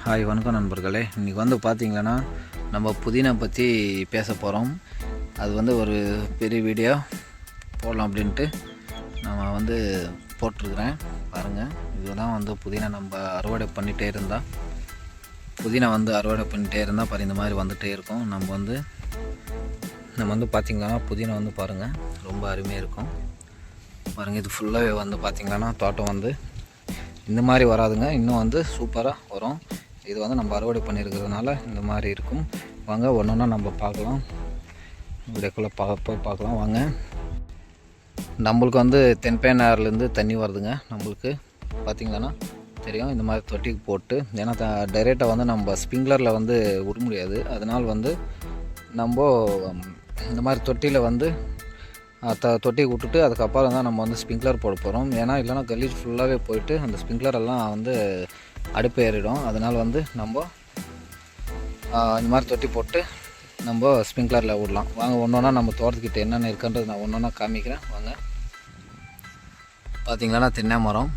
Hi வணக்கம் நண்பர்களே. இன்றைக்கி வந்து பார்த்திங்கன்னா நம்ம புதினா பற்றி பேச போகிறோம். அது வந்து ஒரு பெரிய வீடியோ போடலாம் அப்படின்ட்டு நான் வந்து போட்டிருக்கிறேன். பாருங்கள், இதுதான் வந்து புதினா நம்ம அறுவடை பண்ணிகிட்டே இருந்தால் பாரு இந்த மாதிரி வந்துகிட்டே இருக்கும். நம்ம வந்து பார்த்திங்கன்னா புதினா வந்து பாருங்கள் ரொம்ப அருமையாக இருக்கும். பாருங்கள், இது ஃபுல்லாகவே வந்து பார்த்திங்கன்னா தோட்டம் வந்து இந்த மாதிரி வராதுங்க, இன்னும் வந்து சூப்பராக வரும். இது வந்து நம்ம அறுவடை பண்ணியிருக்கிறதுனால இந்த மாதிரி இருக்கும். வாங்க ஒன்று ஒன்றா நம்ம பார்க்கலாம், வீடியோக்குள்ளே பார்க்கலாம் வாங்க. நம்மளுக்கு வந்து தென்பேனார்லேருந்து தண்ணி வருதுங்க. நம்மளுக்கு பார்த்திங்கன்னா தெரியும், இந்த மாதிரி தொட்டிக்கு போட்டு, ஏன்னா டைரெக்டாக வந்து நம்ம ஸ்ப்ரிங்க்லரில் வந்து விட முடியாது. அதனால் வந்து நம்ம இந்த மாதிரி தொட்டியில் வந்து தொட்டியை விட்டுட்டு அதுக்கப்புறம் தான் நம்ம வந்து ஸ்ப்ரிங்க்லர் போட போகிறோம். ஏன்னா இல்லைனா கலீஜ் ஃபுல்லாகவே போயிட்டு அந்த ஸ்ப்ரிங்க்லரெல்லாம் வந்து அடுப்பு ஏறிடும். அதனால் வந்து நம்ம இந்த மாதிரி தொட்டி போட்டு நம்ம ஸ்ப்ரிங்க்லரில் விடலாம். வாங்க ஒன்று ஒன்றா நம்ம தோட்டத்துக்கிட்ட என்னென்ன இருக்குன்றது நான் ஒன்று ஒன்றா காமிக்கிறேன் வாங்க. பார்த்திங்கன்னா தென்னை மரம்,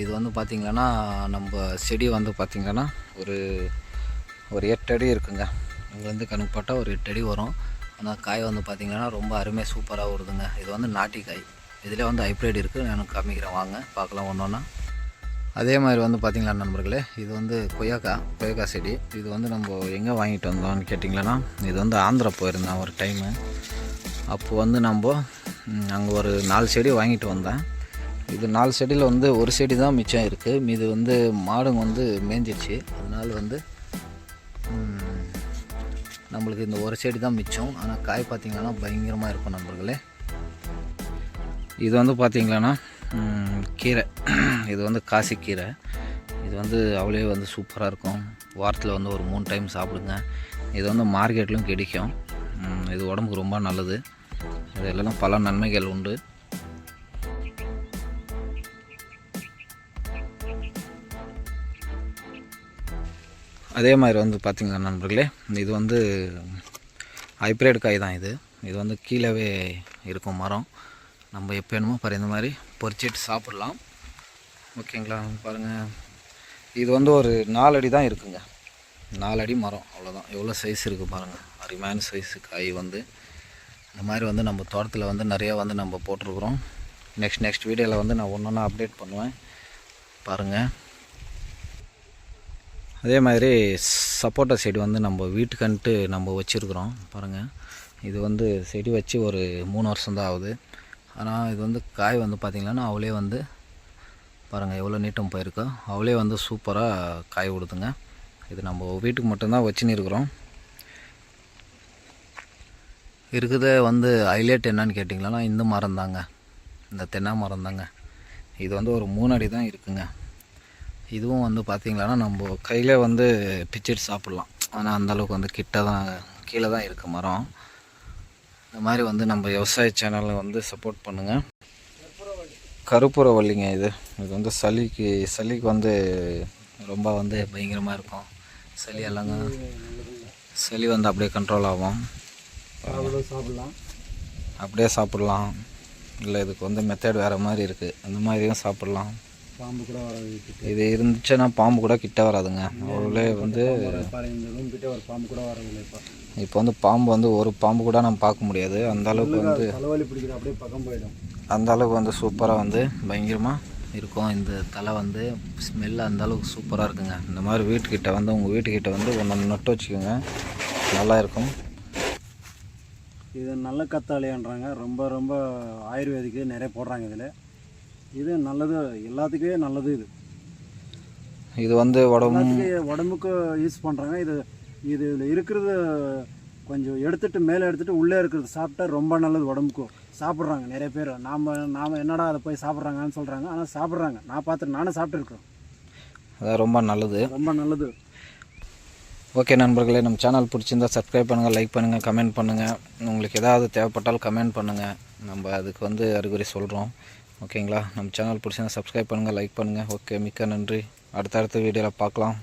இது வந்து பார்த்திங்கன்னா நம்ம செடி வந்து பார்த்திங்கன்னா ஒரு 8 அடி இருக்குங்க. இங்கேருந்து கணக்கு போட்டால் ஒரு 8 அடி வரும். ஆனால் காய் வந்து பார்த்திங்கன்னா ரொம்ப அருமையாக சூப்பராக வருதுங்க. இது வந்து நாட்டி காய், இதில் வந்து ஹைப்ரிட் இருக்குது. நான் காமிக்கிறேன் வாங்க பார்க்கலாம் ஒன்று ஒன்றா. அதே மாதிரி வந்து பார்த்திங்களா நண்பர்களே, இது வந்து கொய்யாக்காய் செடி. இது வந்து நம்ம எங்கே வாங்கிட்டு வந்தோம்னு கேட்டிங்களன்னா, இது வந்து ஆந்திரா போயிருந்தேன் ஒரு டைமு. அப்போது வந்து நம்ம அங்கே ஒரு 4 செடி வாங்கிட்டு வந்தேன். இது 4 செடியில் வந்து ஒரு செடி தான் மிச்சம் இருக்குது. மீது வந்து மாடுங்க வந்து மேய்ஞ்சிச்சு. அதனால் வந்து நம்மளுக்கு இந்த ஒரு செடி தான் மிச்சம். ஆனால் காய் பார்த்திங்கன்னா பயங்கரமாக இருக்கும் நண்பர்களே. இது வந்து பார்த்திங்கன்னா கீரை, இது வந்து காசி கீரை. இது வந்து அவ்வளோ வந்து சூப்பராக இருக்கும். வாரத்தில் வந்து ஒரு 3 டைம் சாப்பிடுங்க. இது வந்து மார்க்கெட்லையும் கிடைக்கும். இது உடம்புக்கு ரொம்ப நல்லது. இது எல்லாம் பல நன்மைகள் உண்டு. அதே மாதிரி வந்து பார்த்திங்கன்னா நண்பர்களே, இது வந்து ஹைப்ரிட் காய் தான். இது வந்து கீழவே இருக்கும் மரம். நம்ம எப்போ வேணுமோ பாரு இந்த மாதிரி பொறிச்சிட்டு சாப்பிட்லாம். ஓகேங்களா? பாருங்கள், இது வந்து ஒரு 4 அடி தான் இருக்குங்க. 4 அடி மரம், அவ்வளோதான். எவ்வளோ சைஸ் இருக்குது பாருங்கள், அருமையான சைஸு காய். வந்து இந்த மாதிரி வந்து நம்ம தோட்டத்தில் வந்து நிறையா வந்து நம்ம போட்டிருக்குறோம். நெக்ஸ்ட் வீடியோவில் வந்து நான் ஒன்று ஒன்றா அப்டேட் பண்ணுவேன் பாருங்கள். அதே மாதிரி சப்போட்டா செடி வந்து நம்ம வீட்டுக்கன்ட்டு நம்ம வச்சுருக்குறோம் பாருங்கள். இது வந்து செடி வச்சு ஒரு 3 வருஷம் தான் ஆகுது. ஆனால் இது வந்து காய் வந்து பார்த்திங்கன்னா அவளே வந்து பாருங்கள் எவ்வளோ நீட்டம் போயிருக்கோ, அவளே வந்து சூப்பராக காய் விடுதுங்க. இது நம்ம வீட்டுக்கு மட்டும்தான் வச்சுன்னு இருக்கிறோம். இருக்குதே வந்து ஹைலைட் என்னன்னு கேட்டிங்களா, இந்த மரம் தாங்க, இந்த தென்னை மரம் தாங்க. இது வந்து ஒரு 3 அடி தான் இருக்குங்க. இதுவும் வந்து பார்த்திங்கன்னா நம்ம கையில் வந்து பிச்சுட்டு சாப்பிட்லாம். ஆனால் அந்தளவுக்கு வந்து கீழே தான் இருக்குது மரம். இந்த மாதிரி வந்து நம்ம விவசாய சேனலில் வந்து சப்போர்ட் பண்ணுங்கள். கருப்புரவள்ளிங்க. இது வந்து சளிக்கு வந்து ரொம்ப வந்து பயங்கரமாக இருக்கும். சளி வந்து அப்படியே கண்ட்ரோல் ஆகும். அப்படியே சாப்பிட்லாம். இல்லை இதுக்கு வந்து மெத்தட் வேறு மாதிரி இருக்குது, அந்த மாதிரியும் சாப்பிட்லாம். பாம்பு கூட வராது. இது இருந்துச்சுன்னா பாம்பு கூட கிட்ட வராதுங்க. அவ்வளோ வந்து பாம்பு கூட வரதில்லை. இப்போ வந்து பாம்பு வந்து ஒரு பாம்பு கூட நம்ம பார்க்க முடியாது. அந்த அளவுக்கு வந்து தலைவலி பிடிக்கிற அப்படியே பக்கம் போயிடும். அந்த அளவுக்கு வந்து சூப்பராக வந்து பயங்கரமாக இருக்கும். இந்த தலை வந்து ஸ்மெல் அந்த அளவுக்கு சூப்பராக இருக்குங்க. இந்த மாதிரி வீட்டுக்கிட்ட வந்து உங்கள் வீட்டுக்கிட்ட வந்து ஒன்று நட்டு வச்சுக்கோங்க, நல்லா இருக்கும். இது நல்ல கத்தாழைன்றாங்க. ரொம்ப ரொம்ப ஆயுர்வேதிக்கு நிறைய போடுறாங்க இதில். இது நல்லது, எல்லாத்துக்குமே நல்லது. இது வந்து உடம்புக்கு யூஸ் பண்ணுறாங்க. இதில் இருக்கிறது கொஞ்சம் எடுத்துகிட்டு மேலே எடுத்துகிட்டு உள்ளே இருக்கிறது சாப்பிட்டா ரொம்ப நல்லது உடம்புக்கும். சாப்பிட்றாங்க நிறைய பேர். நாம் என்னடா அதை போய் சாப்பிட்றாங்கன்னு சொல்கிறாங்க, ஆனால் சாப்பிட்றாங்க. நானும் சாப்பிட்ருக்கேன். அதான் ரொம்ப நல்லது. ஓகே நண்பர்களே, நம்ம சேனல் பிடிச்சிருந்தா சப்ஸ்கிரைப் பண்ணுங்கள், லைக் பண்ணுங்கள், கமெண்ட் பண்ணுங்கள். உங்களுக்கு ஏதாவது தேவைப்பட்டால் கமெண்ட் பண்ணுங்கள், நம்ம அதுக்கு வந்து அறிகுறி சொல்கிறோம். ஓகேங்களா? நம்ம சேனல் பிடிச்சிருந்தா சப்ஸ்கிரைப் பண்ணுங்கள், லைக் பண்ணுங்கள். ஓகே, மிக்க நன்றி. அடுத்த வீடியோவில் பார்க்கலாம்.